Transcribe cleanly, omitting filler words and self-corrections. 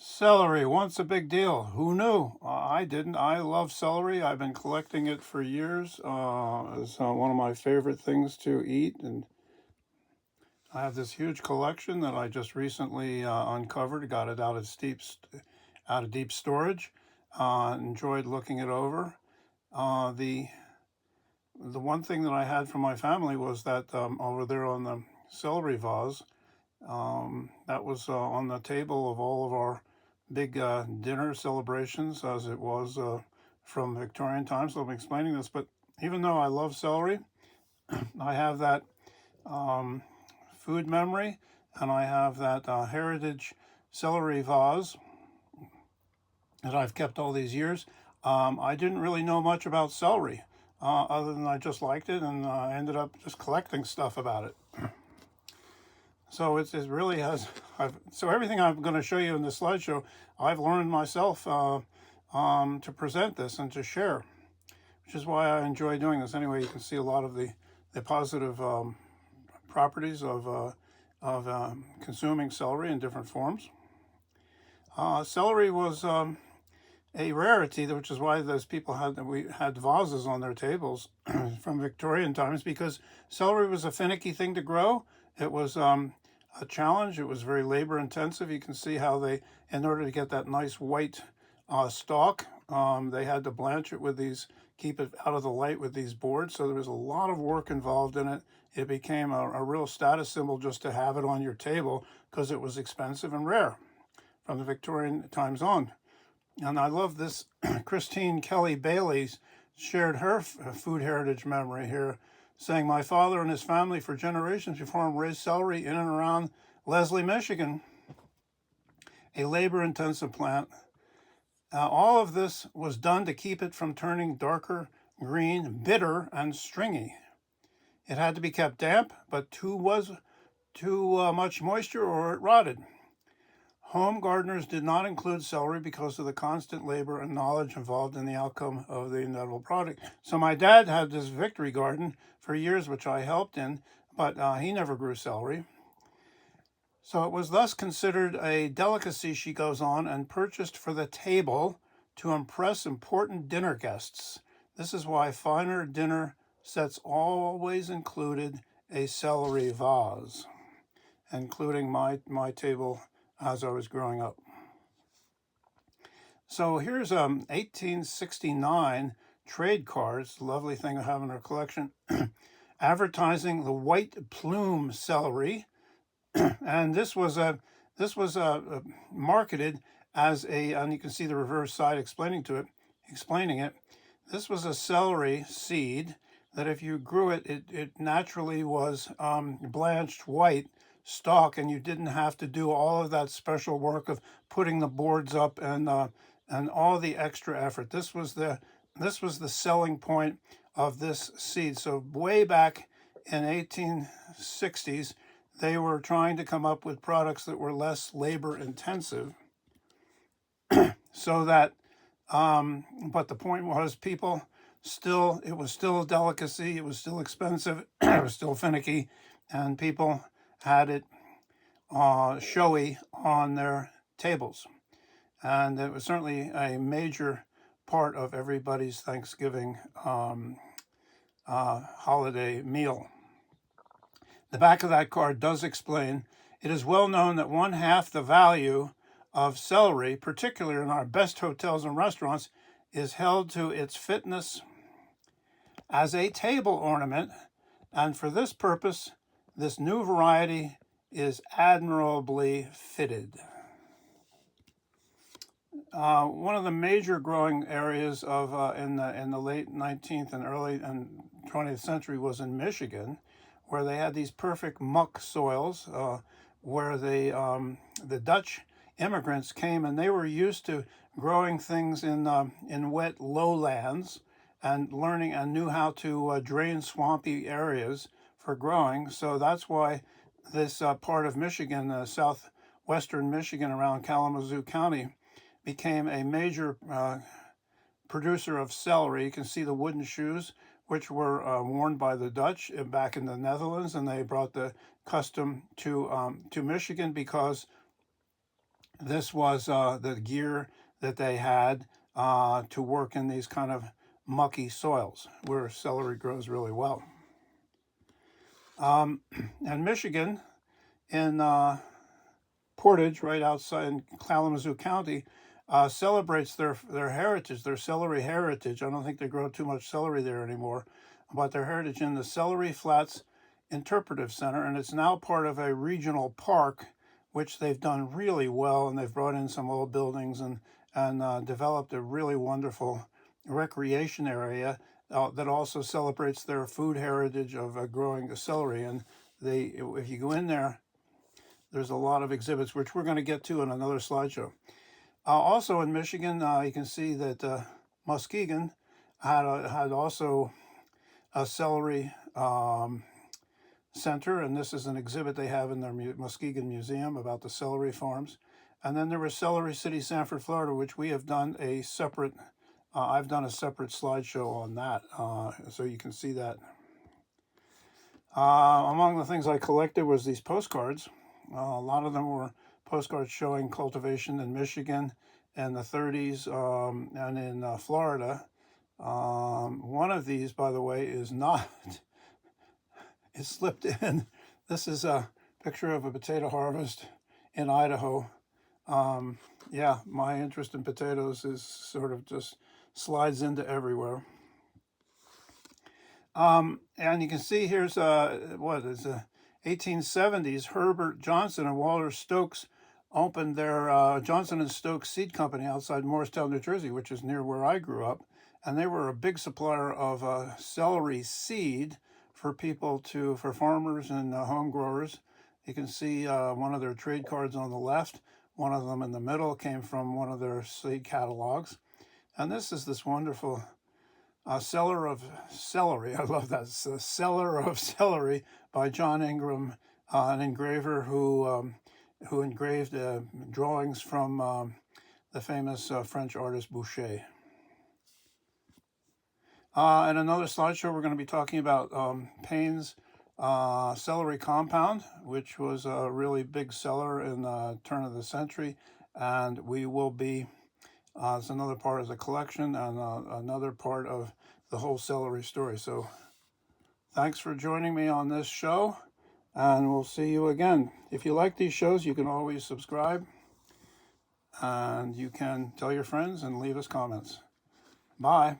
Celery, once a big deal. Who knew? I didn't. I love celery. I've been collecting it for years. It's one of my favorite things to eat, and I have this huge collection that I just recently uncovered. Got it out of deep storage. Enjoyed looking it over. The one thing that I had from my family was that over there on the celery vase, that was on the table of all of our big dinner celebrations, as it was from Victorian times. So I'm explaining this, but even though I love celery, I have that um, food memory, and I have that heritage celery vase that I've kept all these years. I didn't really know much about celery, other than I just liked it, and ended up just collecting stuff about it. So it really has. So everything I'm going to show you in this slideshow, I've learned myself to present this and to share, which is why I enjoy doing this. Anyway, you can see a lot of the positive properties of consuming celery in different forms. Celery was a rarity, which is why we had vases on their tables from Victorian times, because celery was a finicky thing to grow. It was a challenge. It was very labor intensive. You can see how in order to get that nice white stalk, they had to blanch it keep it out of the light with these boards. So there was a lot of work involved in it. It became a real status symbol just to have it on your table because it was expensive and rare from the Victorian times on. And I love this. Christine Kelly Bailey shared her food heritage memory here, saying, "My father and his family for generations before him raised celery in and around Leslie, Michigan, a labor-intensive plant. All of this was done to keep it from turning darker green, bitter, and stringy. It had to be kept damp, but too much moisture or it rotted. Home gardeners did not include celery because of the constant labor and knowledge involved in the outcome of the inedible product." So my dad had this victory garden for years, which I helped in, but he never grew celery. So it was thus considered a delicacy, she goes on, and purchased for the table to impress important dinner guests. This is why finer dinner sets always included a celery vase, including my table as I was growing up. So here's 1869 trade cards, lovely thing to have in our collection, advertising the white plume celery, and this was marketed as and you can see the reverse side explaining it. This was a celery seed that if you grew it, it naturally was blanched white stalk, and you didn't have to do all of that special work of putting the boards up and all the extra effort. This was the selling point of this seed. So way back in 1860s, they were trying to come up with products that were less labor intensive, so that but the point was, it was still a delicacy, it was still expensive, it was still finicky, and people had it showy on their tables. And it was certainly a major part of everybody's Thanksgiving holiday meal. The back of that card does explain, "It is well known that one half the value of celery, particularly in our best hotels and restaurants, is held to its fitness as a table ornament, and for this purpose, this new variety is admirably fitted." One of the major growing areas in the late 19th and early and 20th century was in Michigan, where they had these perfect muck soils, where the Dutch immigrants came, and they were used to growing things in wet lowlands, and learning and knew how to drain swampy areas for growing. So that's why this part of Michigan, southwestern Michigan around Kalamazoo County, became a major producer of celery. You can see the wooden shoes, which were worn by the Dutch back in the Netherlands, and they brought the custom to Michigan because This was the gear that they had to work in these kind of mucky soils where celery grows really well. And Michigan, in Portage, right outside in Kalamazoo County, celebrates their heritage, their celery heritage. I don't think they grow too much celery there anymore, but their heritage in the Celery Flats Interpretive Center, and it's now part of a regional park, which they've done really well, and they've brought in some old buildings and developed a really wonderful recreation area that also celebrates their food heritage of growing celery. And if you go in there, there's a lot of exhibits, which we're going to get to in another slideshow. Also in Michigan, you can see that Muskegon had also a celery center, and this is an exhibit they have in their Muskegon Museum about the celery farms. And then there was Celery City, Sanford, Florida, which we have done a separate, I've done a separate slideshow on that, so you can see that. Among the things I collected was these postcards. A lot of them were postcards showing cultivation in Michigan in the 30s and in Florida. One of these, by the way, is not, it slipped in. This is a picture of a potato harvest in Idaho. Yeah, my interest in potatoes is sort of just slides into everywhere. And you can see here's what is 1870s. Herbert Johnson and Walter Stokes opened their Johnson and Stokes Seed Company outside Morristown, New Jersey, which is near where I grew up. And they were a big supplier of celery seed for for farmers and home growers. You can see one of their trade cards on the left. One of them in the middle came from one of their seed catalogs. And this is this wonderful Cellar of Celery. I love that. It's Cellar of Celery by John Ingram, an engraver who engraved drawings from the famous French artist Boucher. In another slideshow, we're going to be talking about Payne's celery compound, which was a really big seller in the turn of the century, and we will be it's another part of the collection and another part of the whole celery story. So thanks for joining me on this show, and we'll see you again. If you like these shows, you can always subscribe, and you can tell your friends and leave us comments. Bye.